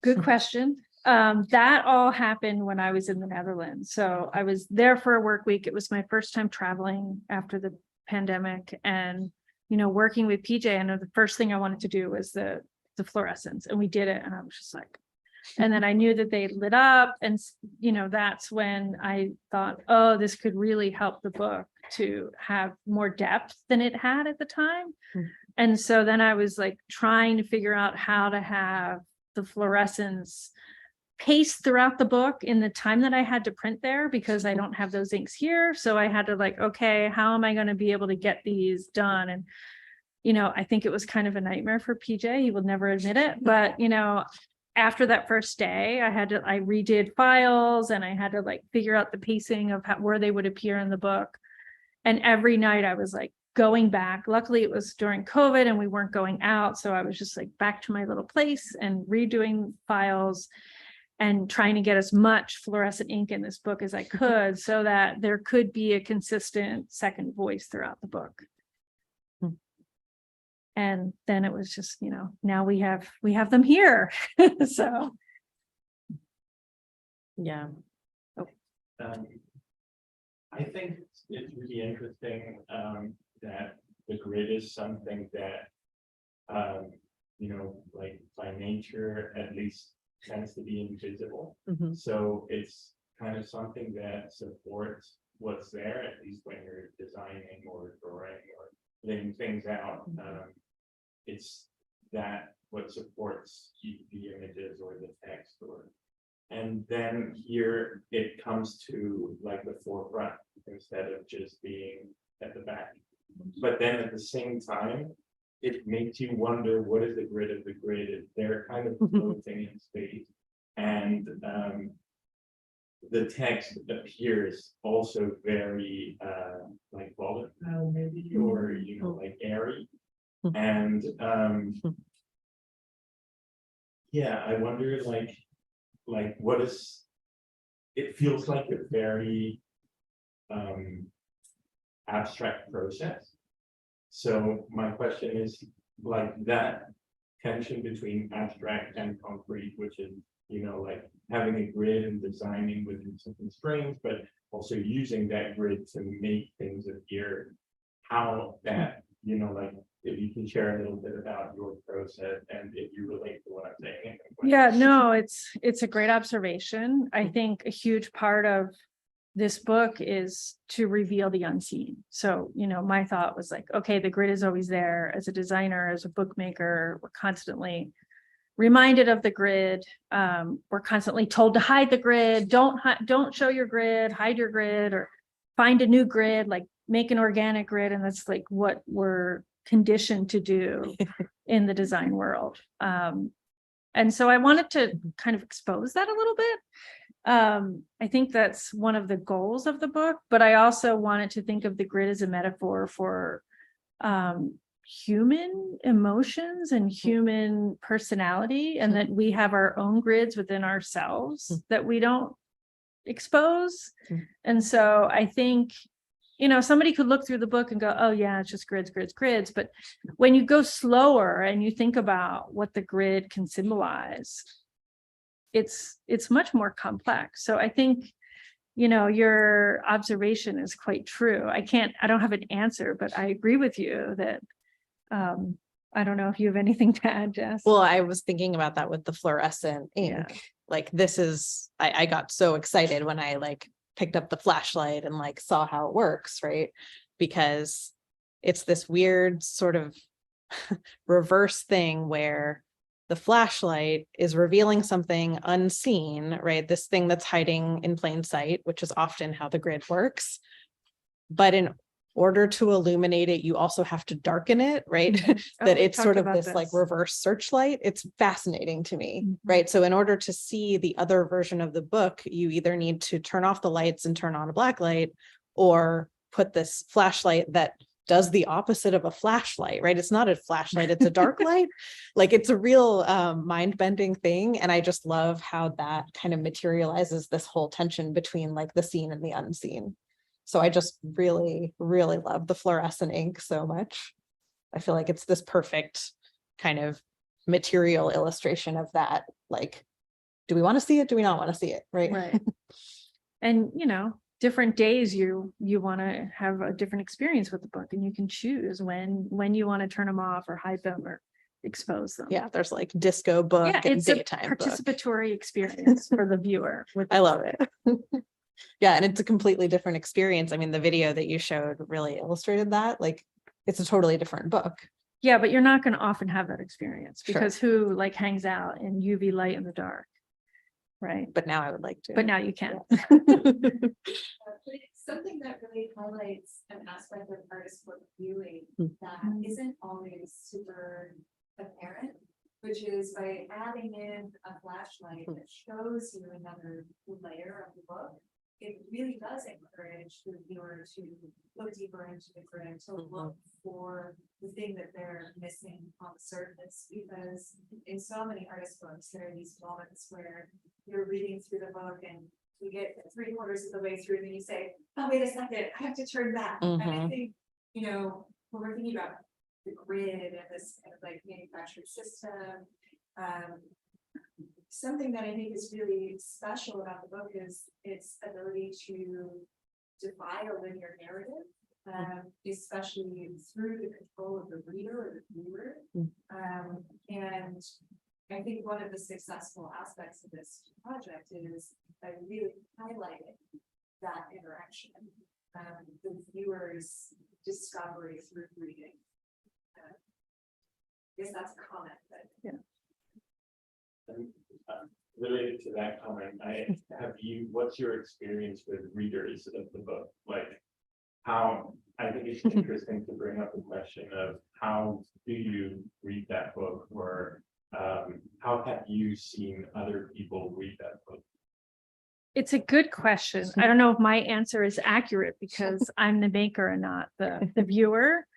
Good question. That all happened when I was in the Netherlands. So I was there for a work week. It was my first time traveling after the pandemic, and, you know, working with PJ. I know the first thing I wanted to do was the fluorescence, and we did it. And I was just like, and then I knew that they lit up, and, you know, that's when I thought, oh, this could really help the book to have more depth than it had at the time. And so then I was like trying to figure out how to have the fluorescence paste throughout the book in the time that I had to print there, because I don't have those inks here. So I had to like, okay, how am I going to be able to get these done? And, you know, I think it was kind of a nightmare for PJ. He would never admit it, but, you know, after that first day, I redid files, and I had to like figure out the pacing of where they would appear in the book. And every night I was like going back. Luckily it was during COVID and we weren't going out. So I was just like back to my little place and redoing files. and trying to get as much fluorescent ink in this book as I could so that there could be a consistent second voice throughout the book. And then it was just, now we have them here. So Yeah. I think it's really interesting that the grid is something that like by nature at least tends to be invisible. Mhm. So it's kind of something that supports what's there, at least when you're designing or drawing or laying things out. It's that what supports the images or the text, and then here it comes to like the forefront instead of just being at the back. But then at the same time, it makes you wonder, what is the grid of the grid? They're kind of floating in space, and the text appears also very like volatile maybe, or like airy. And yeah, I wonder like what is, it feels like a very abstract process. So my question is like that tension between abstract and concrete, which is like having a grid and designing within some constraints, but also using that grid to make things appear, how that like if you can share a little bit about your process and if you relate to what I'm saying. yeah, no, it's a great observation. I think a huge part of this book is to reveal the unseen. So, my thought was like, okay, the grid is always there. As a designer, as a bookmaker, we're constantly reminded of the grid. We're constantly told to hide the grid. Don't show your grid, hide your grid, or find a new grid, like make an organic grid. And that's like what we're conditioned to do in the design world. And so I wanted to kind of expose that a little bit. I think that's one of the goals of the book, but I also wanted to think of the grid as a metaphor for human emotions and human personality, and that we have our own grids within ourselves that we don't expose. And so I think, somebody could look through the book and go, oh yeah, it's just grids, grids, grids. But when you go slower and you think about what the grid can symbolize, it's much more complex. So I think, your observation is quite true. I don't have an answer, but I agree with you that, I don't know if you have anything to add, Jess. Well, I was thinking about that with the fluorescent ink. Yeah. Like this is, I got so excited when I like picked up the flashlight and like saw how it works, right? Because it's this weird sort of reverse thing where the flashlight is revealing something unseen, right? This thing that's hiding in plain sight, which is often how the grid works. But in order to illuminate it, you also have to darken it, right? That it's sort of this like reverse searchlight. It's fascinating to me, right? So in order to see the other version of the book, you either need to turn off the lights and turn on a black light, or put this flashlight that does the opposite of a flashlight, right? It's not a flashlight, it's a dark light. Like it's a real mind-bending thing. And I just love how that kind of materializes this whole tension between like the seen and the unseen. So I just really, really love the fluorescent ink so much. I feel like it's this perfect kind of material illustration of that. Like, do we want to see it? Do we not want to see it? Right. Right. And, different days you want to have a different experience with the book, and you can choose when you want to turn them off or hide them or expose them. Yeah. There's like disco book and it's daytime a participatory experience for the viewer. I love it. Yeah, and it's a completely different experience. I mean, the video that you showed really illustrated that. Like, it's a totally different book. Yeah, but you're not going to often have that experience Sure. because who like hangs out in UV light in the dark, right? But now I would like to. But now you can. But it's something that really highlights an aspect of artist work viewing that isn't always super apparent, which is by adding in a flashlight that shows you another layer of the book. It really does encourage the viewer to look deeper into the grid, to look for the thing that they're missing on the surface, because in so many artist books, there are these moments where you're reading through the book and you get 3/4 of the way through and you say, oh, wait a second, I have to turn back. And I think, you know, when we're thinking about the grid and this kind of like manufactured system, something that I think is really special about the book is its ability to defy a linear narrative, especially through the control of the reader or the viewer. And I think one of the successful aspects of this project is really highlighting that interaction, the viewer's discovery through reading. I guess that's a comment, but Related to that comment, what's your experience with readers of the book? Like, how, I think it's interesting to bring up the question of how do you read that book, or how have you seen other people read that book? It's a good question. I don't know if my answer is accurate because I'm the maker and not the viewer.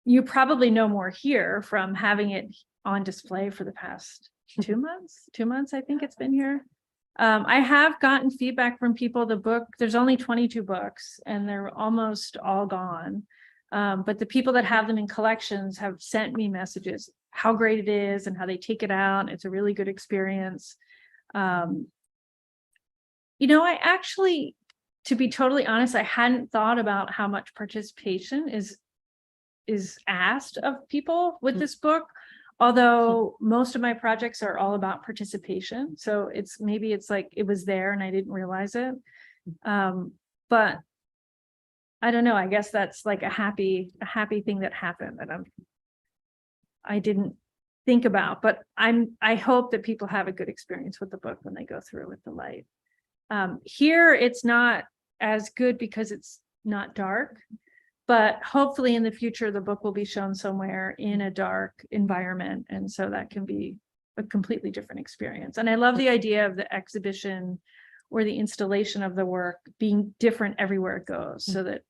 You probably know more here from having it on display for the past 2 months. 2 months, I think it's been here. I have gotten feedback from people. The book, there's only 22 books and they're almost all gone. But the people that have them in collections have sent me messages, how great it is and how they take it out. It's a really good experience. You know, I actually, to be totally honest, I hadn't thought about how much participation is asked of people with this book. Although most of my projects are all about participation. So maybe it's like it was there and I didn't realize it. But I don't know, I guess that's like a happy thing that happened that I didn't think about, but I hope that people have a good experience with the book when they go through with the light. Here it's not as good because it's not dark. But hopefully in the future, the book will be shown somewhere in a dark environment. And so that can be a completely different experience. And I love the idea of the exhibition or the installation of the work being different everywhere it goes so that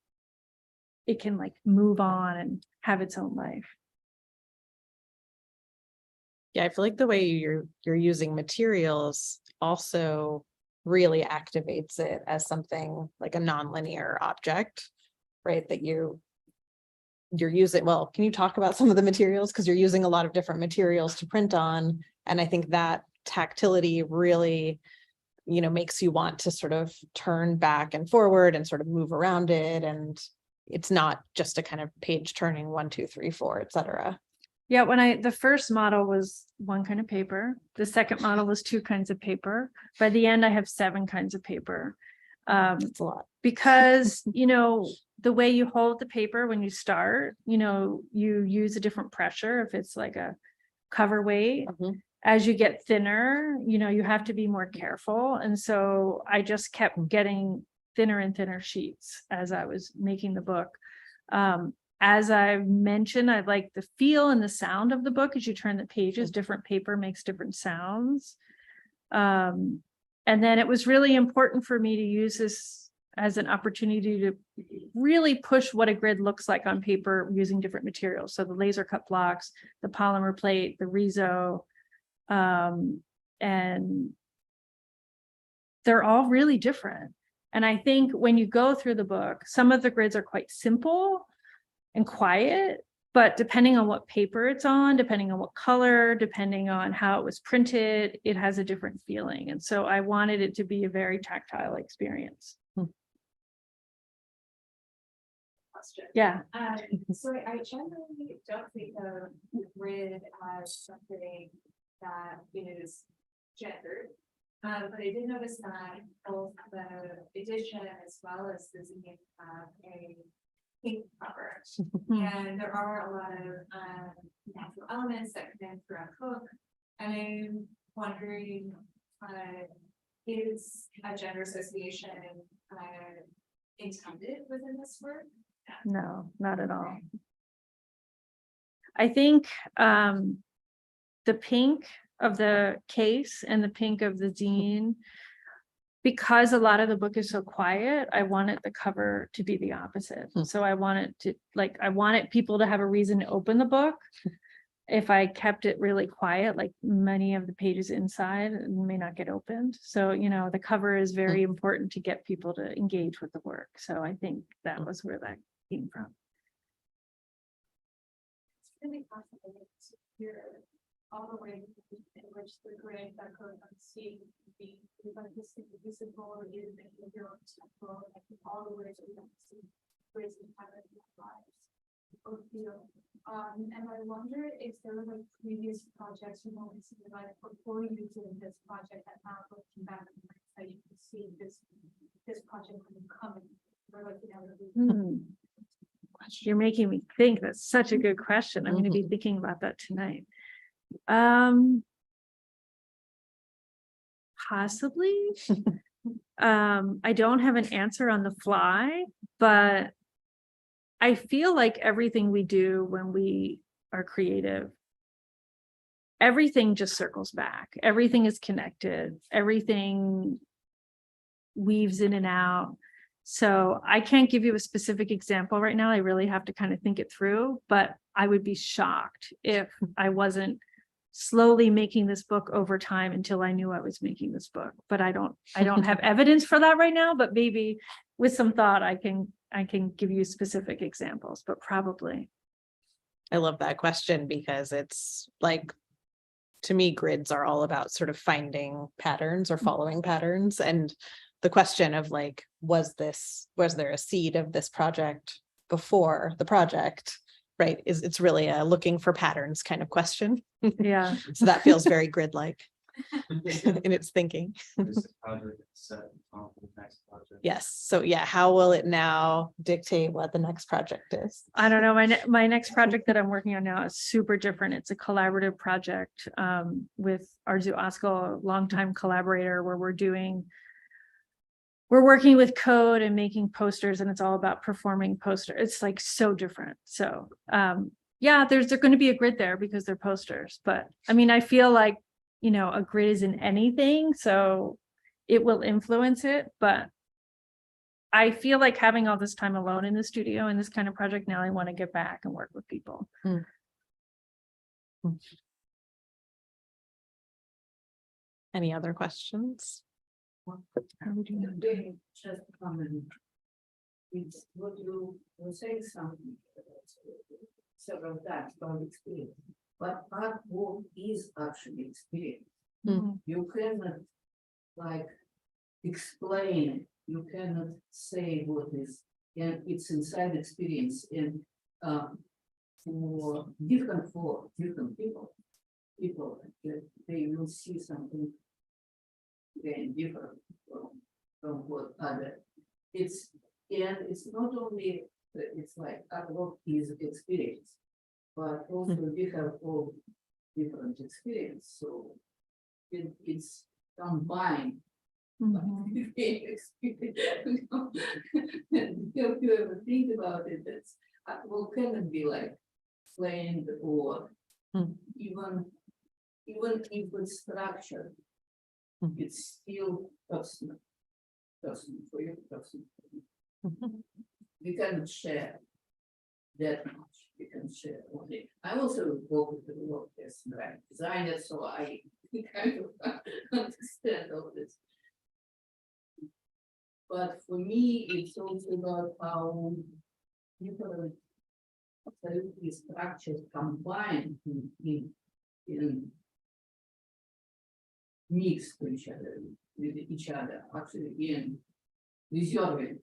it can like move on and have its own life. Yeah, I feel like the way you're using materials also really activates it as something like a nonlinear object. Right, that you're using. Well, can you talk about some of the materials, because you're using a lot of different materials to print on, and I think that tactility really, you know, makes you want to sort of turn back and forward and sort of move around it, and it's not just a kind of page turning 1, 2, 3, 4, etc. Yeah, the first model was 1 kind of paper, the second model was 2 kinds of paper. By the end, I have 7 kinds of paper. It's a lot. Because, you know, the way you hold the paper when you start, you know, you use a different pressure if it's like a cover weight. As you get thinner, you know, you have to be more careful. And so I just kept getting thinner and thinner sheets as I was making the book. As I mentioned, I like the feel and the sound of the book as you turn the pages. Different paper makes different sounds. And then it was really important for me to use this as an opportunity to really push what a grid looks like on paper using different materials. So the laser cut blocks, the polymer plate, the Rezo, and they're all really different. And I think when you go through the book, some of the grids are quite simple and quiet, but depending on what paper it's on, depending on what color, depending on how it was printed, it has a different feeling. And so I wanted it to be a very tactile experience. question. Yeah. So I generally don't think of the grid as something that is gendered. But I did notice that both the edition as well as the zine have a pink cover. And there are a lot of natural elements that come in throughout the book. And I'm wondering, is a gender association intended within this work? No, not at all. I think the pink of the case and the pink of the zine, because a lot of the book is so quiet, I wanted the cover to be the opposite. So I wanted people to have a reason to open the book if I kept it really quiet, like many of the pages inside may not get opened. So, you know, the cover is very important to get people to engage with the work. So I think that was where that came from. It's really fascinating to hear all the ways in which the grid that goes unseen be visible or even making your own temple, like all the ways we don't see ways we have it in our lives or feel. And I wonder if there were like previous projects you know like before you did this project that now looking back that you can see this project coming or like you know. You're making me think. That's such a good question. I'm going to be thinking about that tonight. Possibly. I don't have an answer on the fly, but I feel like everything we do when we are creative, everything just circles back. Everything is connected. Everything weaves in and out. So I can't give you a specific example right now. I really have to kind of think it through, but I would be shocked if I wasn't slowly making this book over time until I knew I was making this book. But I don't have evidence for that right now, but maybe with some thought, I can give you specific examples, but probably. I love that question because it's like, to me, grids are all about sort of finding patterns or following patterns. And the question of like, was there a seed of this project before the project, right? It's really a looking for patterns kind of question. Yeah. So that feels very grid-like in its thinking. This project is set on the next project. Yes. So yeah, how will it now dictate what the next project is? I don't know. My next project that I'm working on now is super different. It's a collaborative project with Arzu Oskal, a longtime collaborator, where we're working with code and making posters, and it's all about performing posters. It's like so different. So yeah, there's going to be a grid there because they're posters. But I mean, I feel like, you know, a grid isn't anything, so it will influence it. But I feel like having all this time alone in the studio and this kind of project, now I want to get back and work with people. Any other questions? How would you know? They just comment. It's what you were saying something several times about experience, but artwork is actually experience. You cannot like explain it. You cannot say what is, and it's inside experience. And for different people, they will see something very different from what other. It's not only it's like artwork is experience, but also we have all different experience. So it's combined. If you ever think about it, that's artwork cannot be like plain or even if it's structured. It's still personal for you, personal. We cannot share that much. We can share only. I also work with the work as graphic designer, so I kind of understand all this. But for me, it's also about how different absolutely structures combine in mix to each other with each other, actually in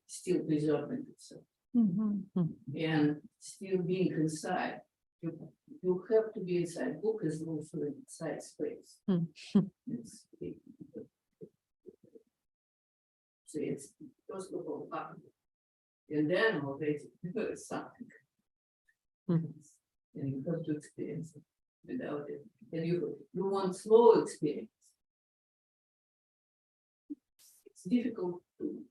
still preserving itself. And still being inside. You have to be inside. Book is also inside space. So it's first of all art. And then already something. And you have to experience it without it. And you want slow experience. It's difficult to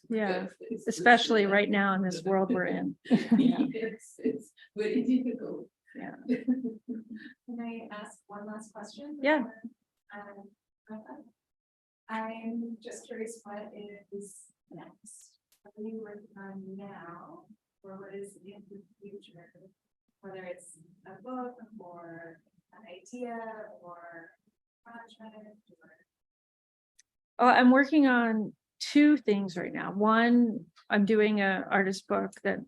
Yeah, especially right now in this world we're in. Yeah. It's very difficult. Yeah. Can I ask one last question? Yeah. I'm just curious what is next? What are you working on now, or what is in the future? Whether it's a book or an idea or project or? Oh, I'm working on two things right now. One, I'm doing an artist book that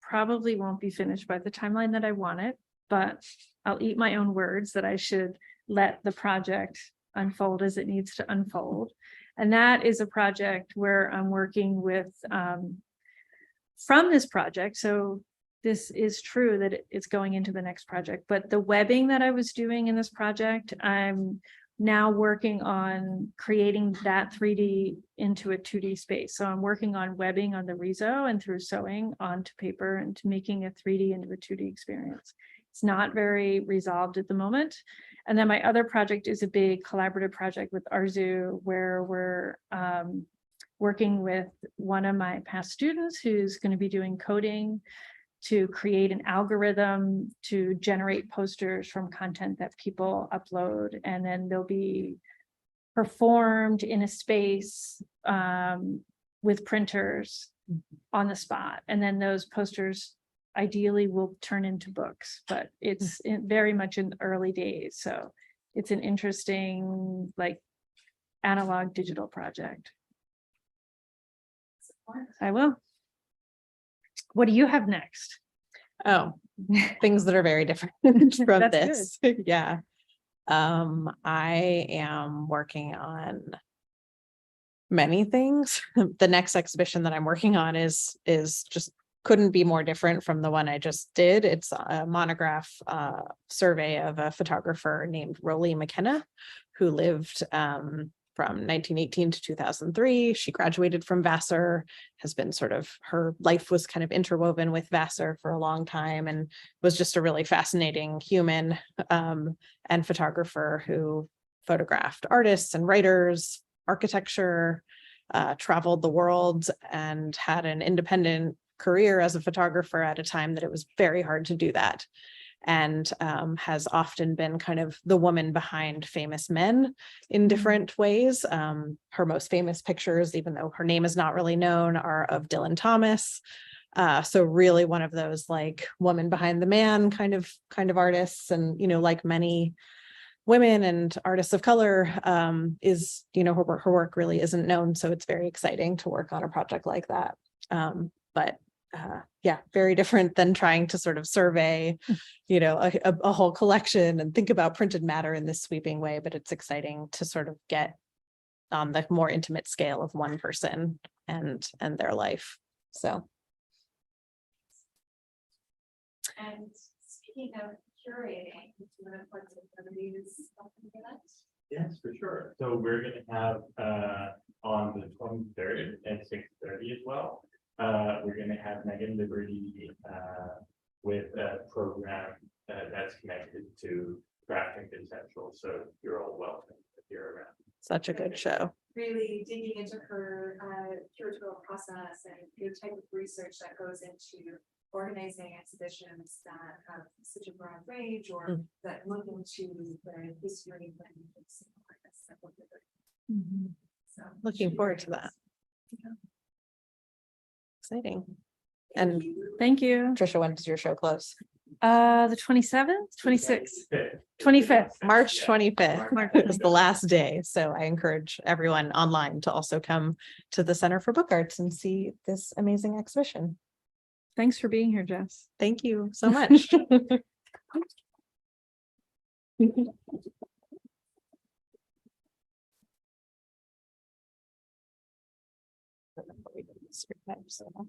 probably won't be finished by the timeline that I want it, but I'll eat my own words that I should let the project unfold as it needs to unfold. And that is a project where I'm working with, from this project. So this is true that it's going into the next project, but the webbing that I was doing in this project, I'm now working on creating that 3D into a 2D space. So I'm working on webbing on the Riso and through sewing onto paper and to making a 3D into a 2D experience. It's not very resolved at the moment. And then my other project is a big collaborative project with Arzu, where we're working with one of my past students who's going to be doing coding to create an algorithm to generate posters from content that people upload, and then they'll be performed in a space with printers on the spot. And then those posters ideally will turn into books, but it's very much in the early days. So it's an interesting, like, analog digital project. I will. What do you have next? Oh, things that are very different from That's this. Yeah. I am working on many things. The next exhibition that I'm working on is just couldn't be more different from the one I just did. It's a monograph survey of a photographer named Roly McKenna, who lived from 1918 to 2003. She graduated from Vassar, has been sort of, her life was kind of interwoven with Vassar for a long time, and was just a really fascinating human and photographer who photographed artists and writers, architecture, traveled the world, and had an independent career as a photographer at a time that it was very hard to do that. And has often been kind of the woman behind famous men in different ways. Her most famous pictures, even though her name is not really known, are of Dylan Thomas. So really one of those like woman behind the man kind of artists. And, you know, like many women and artists of color, is, you know, her work really isn't known. So it's very exciting to work on a project like that. Yeah, very different than trying to sort of survey, you know, a whole collection and think about printed matter in this sweeping way, but it's exciting to sort of get on the more intimate scale of one person and their life. So. And speaking of curating, do you want to put some of these something for that? Yes, for sure. So we're going to have on the 23rd at 6:30 as well. We're going to have Megan Liberty with a program that's connected to crafting essential. So you're all welcome if you're around. Such a good show. Really digging into her curatorial process and the type of research that goes into organizing exhibitions that have such a broad range or that look into the history and so Looking forward to that. Exciting. And Thank you. Tricia, when does your show close? The 27th, 26th, 25th. March 25th is the last day. So I encourage everyone online to also come to the Center for Book Arts and see this amazing exhibition. Thanks for being here, Jess. Thank you so much.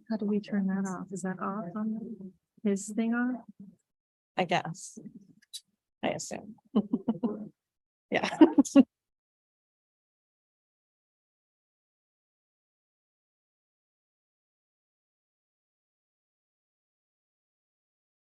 How do we turn that off? Is that off on his thing on? I guess. I assume. Yeah.